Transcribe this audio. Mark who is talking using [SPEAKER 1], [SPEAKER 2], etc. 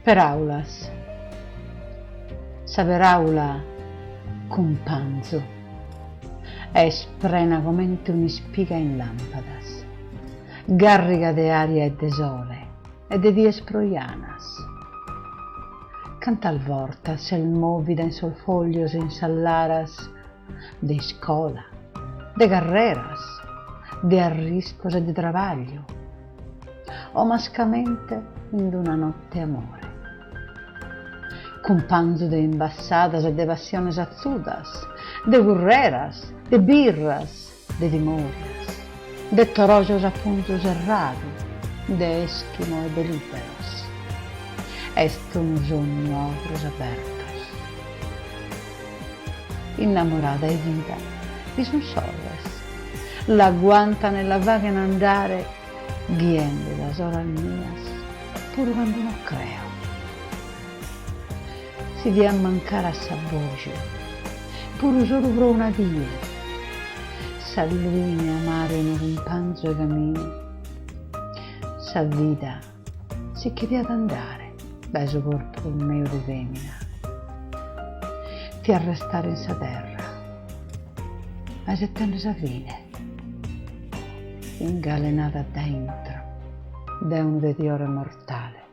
[SPEAKER 1] Peraulas, saveraula cumpanzo, es prenagamente un'ispiga in lampadas, garriga de aria e de sole, e de dies proianas. Canta al vortas el movida en solfolios en salaras, de escola, de carreras, de arriscos e de trabaglio, o mascamente in una notte amore. Cumpanzo de embassadas e de pasiones azudas, de gurreras, de birras, de dimorias, de torojos a puntos errados, de esquimo e de líberos. Esto un sogno a ojos abertos. Innamorada e vida, y son soles, la aguantan en la vaga en andare, guiende las horas mías, pur quando no creo. Si vi a mancare a sa voce, pur solo pro una die, sa lui mi amare in un panzo e camino, sa vita si che vi ad andare, beso corpo mio di femmina, ti arrestare in sa terra, ma se tenne sa fine, ingalenata dentro, da un vetiore mortale.